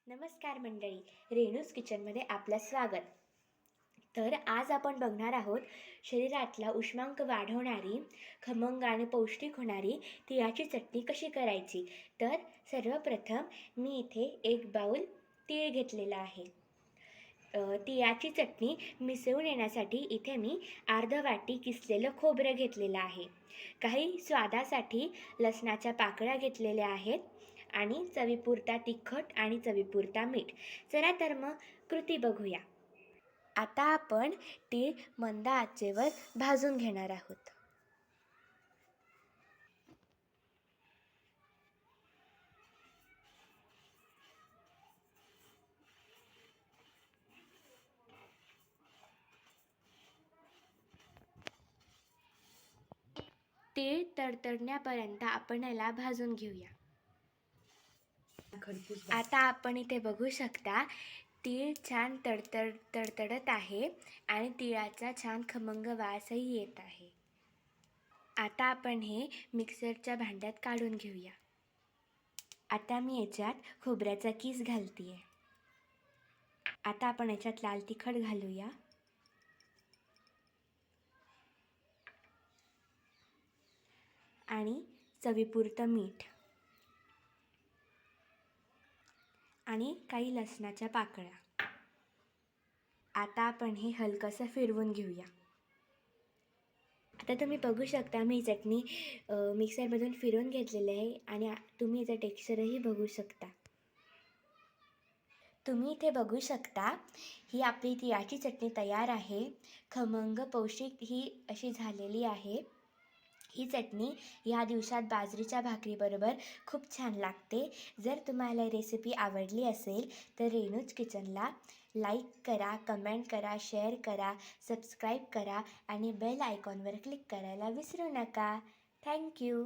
नमस्कार मंडळी, रेणूज किचनमध्ये आपलं स्वागत. तर आज आपण बघणार आहोत शरीरातला उष्मांक वाढवणारी, खमंग आणि पौष्टिक होणारी तिळाची चटणी कशी करायची. तर सर्वप्रथम मी इथे 1 बाउल तीळ घेतलेला आहे. तिळाची चटणी मिसळून येण्यासाठी इथे मी अर्ध वाटी किसलेलं खोबरं घेतलेलं आहे. काही स्वादासाठी लसणाच्या पाकळ्या घेतलेल्या आहेत आणि चवीपुरता तिखट आणि चवीपुरता मीठ. चला तर मग कृती बघूया. आता आपण तीळ मंद आचेवर भाजून घेणार आहोत. तीळ तडतडण्यापर्यंत आपण याला भाजून घेऊया. आता आपण इथे बघू शकता तीळ छान तडतडत आहे आणि तिळाचा छान खमंग वासही येत आहे. आता आपण हे मिक्सरच्या भांड्यात काढून घेऊया. आता मी याच्यात खोबऱ्याचा कीस घालते. आता आपण याच्यात लाल तिखट घालूया आणि चवीपुरतं मीठ आणि काही लसणाच्या पाकळ्या. आता आपण हे हलकंसं फिरवून घेऊया. आता तुम्ही बघू शकता मी चटणी मिक्सरमधून फिरवून घेतलेली आहे आणि तुम्ही याचा टेक्स्चरही बघू शकता. तुम्ही इथे बघू शकता ही आपली तिळाची चटणी तयार आहे. खमंग पौष्टिक ही अशी झालेली आहे. ही चटणी ह्या दिवसात बाजरीच्या भाकरीबरोबर खूप छान लागते. जर तुम्हाला रेसिपी आवडली असेल तर रेणूज किचनला लाईक करा, कमेंट करा, शेअर करा, सबस्क्राईब करा आणि बेल आयकॉनवर क्लिक करायला विसरू नका. थँक्यू.